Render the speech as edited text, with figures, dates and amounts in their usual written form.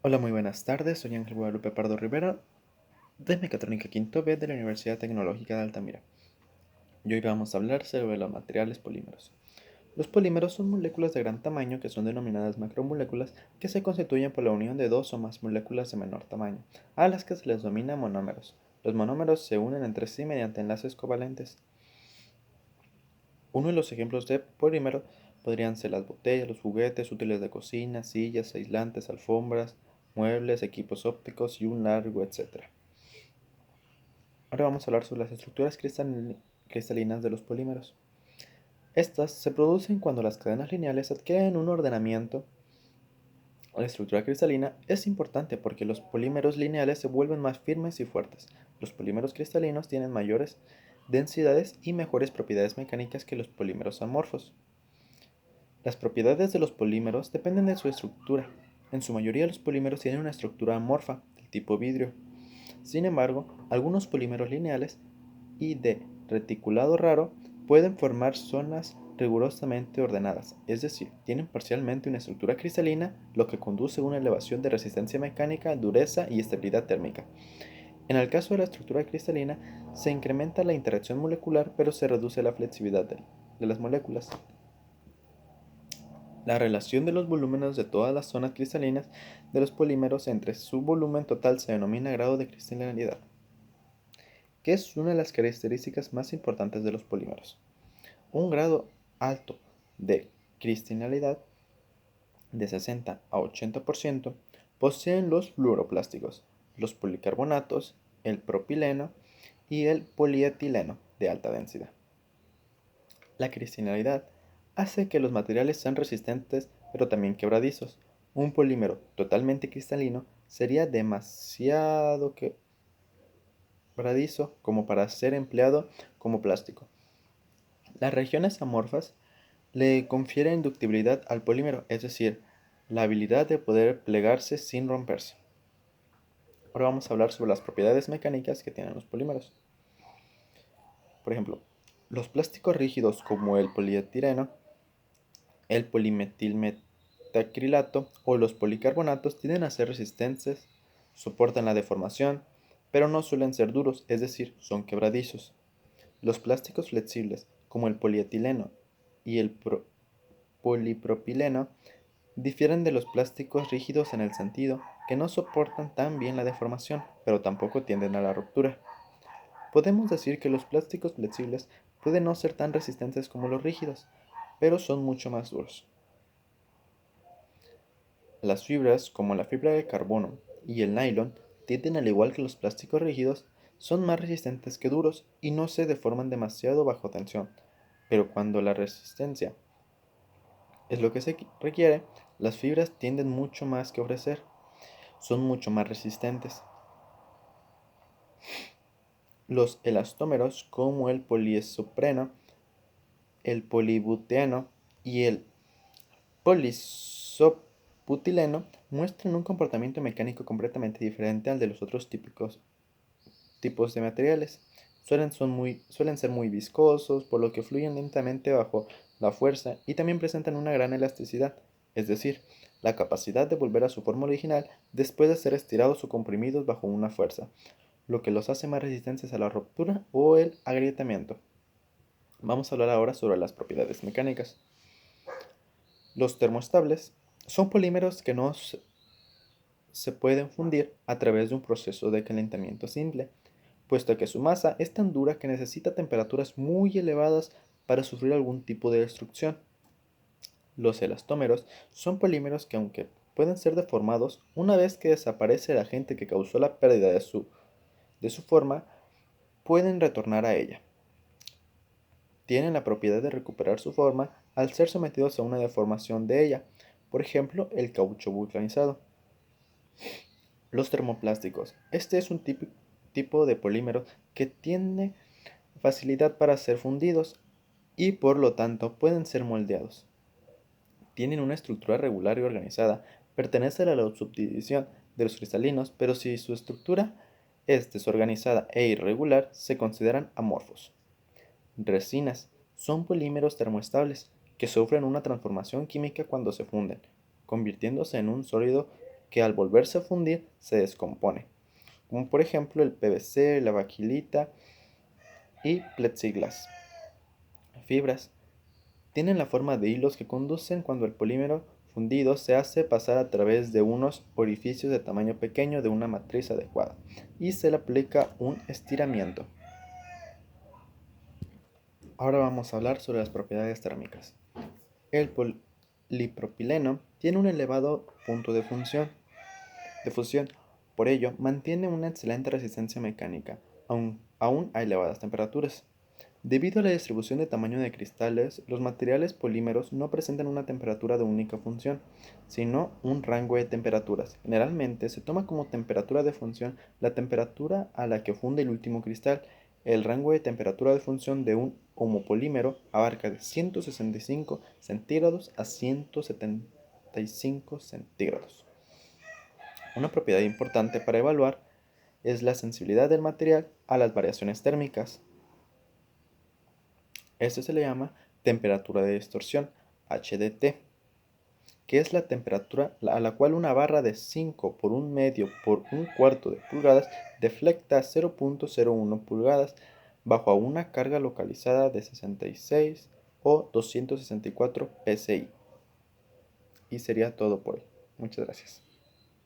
Hola, muy buenas tardes. Soy Ángel Guadalupe Pardo Rivera, de Mecatrónica Quinto B de la Universidad Tecnológica de Altamira. Y hoy vamos a hablar sobre los materiales polímeros. Los polímeros son moléculas de gran tamaño que son denominadas macromoléculas que se constituyen por la unión de dos o más moléculas de menor tamaño, a las que se les denomina monómeros. Los monómeros se unen entre sí mediante enlaces covalentes. Uno de los ejemplos de polímero podrían ser las botellas, los juguetes, útiles de cocina, sillas, aislantes, alfombras, muebles, equipos ópticos y un largo etcétera. Ahora vamos a hablar sobre las estructuras cristalinas de los polímeros. Estas se producen cuando las cadenas lineales adquieren un ordenamiento. La estructura cristalina es importante porque los polímeros lineales se vuelven más firmes y fuertes. Los polímeros cristalinos tienen mayores densidades y mejores propiedades mecánicas que los polímeros amorfos. Las propiedades de los polímeros dependen de su estructura. En su mayoría los polímeros tienen una estructura amorfa, del tipo vidrio. Sin embargo, algunos polímeros lineales y de reticulado raro pueden formar zonas rigurosamente ordenadas, es decir, tienen parcialmente una estructura cristalina, lo que conduce a una elevación de resistencia mecánica, dureza y estabilidad térmica. En el caso de la estructura cristalina, se incrementa la interacción molecular, pero se reduce la flexibilidad de las moléculas. La relación de los volúmenes de todas las zonas cristalinas de los polímeros entre su volumen total se denomina grado de cristalinidad, que es una de las características más importantes de los polímeros. Un grado alto de cristalinidad de 60 a 80% poseen los fluoroplásticos, los policarbonatos, el propileno y el polietileno de alta densidad. La cristalinidad hace que los materiales sean resistentes pero también quebradizos. Un polímero totalmente cristalino sería demasiado quebradizo como para ser empleado como plástico. Las regiones amorfas le confieren ductibilidad al polímero, es decir, la habilidad de poder plegarse sin romperse. Ahora vamos a hablar sobre las propiedades mecánicas que tienen los polímeros. Por ejemplo, los plásticos rígidos como el polietileno, el polimetilmetacrilato o los policarbonatos tienden a ser resistentes, soportan la deformación, pero no suelen ser duros, es decir, son quebradizos. Los plásticos flexibles, como el polietileno y el polipropileno, difieren de los plásticos rígidos en el sentido que no soportan tan bien la deformación, pero tampoco tienden a la ruptura. Podemos decir que los plásticos flexibles pueden no ser tan resistentes como los rígidos, pero son mucho más duros. Las fibras, como la fibra de carbono y el nylon, tienden al igual que los plásticos rígidos, son más resistentes que duros y no se deforman demasiado bajo tensión, pero cuando la resistencia es lo que se requiere, las fibras tienden mucho más que ofrecer, son mucho más resistentes. Los elastómeros, como el poliesopreno, el polibuteno y el polisobutileno, muestran un comportamiento mecánico completamente diferente al de los otros tipos de materiales. Suelen ser muy viscosos, por lo que fluyen lentamente bajo la fuerza y también presentan una gran elasticidad, es decir, la capacidad de volver a su forma original después de ser estirados o comprimidos bajo una fuerza, lo que los hace más resistentes a la ruptura o el agrietamiento. Vamos a hablar ahora sobre las propiedades mecánicas. Los termoestables son polímeros que no se pueden fundir a través de un proceso de calentamiento simple, puesto que su masa es tan dura que necesita temperaturas muy elevadas para sufrir algún tipo de destrucción. Los elastómeros son polímeros que, aunque pueden ser deformados, una vez que desaparece el agente que causó la pérdida de su forma, pueden retornar a ella. Tienen la propiedad de recuperar su forma al ser sometidos a una deformación de ella, por ejemplo, el caucho vulcanizado. Los termoplásticos. Este es un tipo de polímero que tiene facilidad para ser fundidos y por lo tanto pueden ser moldeados. Tienen una estructura regular y organizada, pertenecen a la subdivisión de los cristalinos, pero si su estructura es desorganizada e irregular, se consideran amorfos. Resinas son polímeros termoestables que sufren una transformación química cuando se funden, convirtiéndose en un sólido que al volverse a fundir se descompone, como por ejemplo el PVC, la baquelita y plexiglas. Fibras tienen la forma de hilos que conducen cuando el polímero fundido se hace pasar a través de unos orificios de tamaño pequeño de una matriz adecuada y se le aplica un estiramiento. Ahora vamos a hablar sobre las propiedades térmicas. El polipropileno tiene un elevado punto de fusión, por ello mantiene una excelente resistencia mecánica, aún a elevadas temperaturas. Debido a la distribución de tamaño de cristales, los materiales polímeros no presentan una temperatura de única función, sino un rango de temperaturas. Generalmente se toma como temperatura de función la temperatura a la que funde el último cristal. El rango de temperatura de función de un homopolímero abarca de 165 centígrados a 175 centígrados. Una propiedad importante para evaluar es la sensibilidad del material a las variaciones térmicas. Esto se le llama temperatura de distorsión, HDT, que es la temperatura a la cual una barra de 5 por un medio por un cuarto de pulgadas deflecta 0.01 pulgadas bajo una carga localizada de 66 o 264 psi. Y sería todo por hoy. Muchas gracias.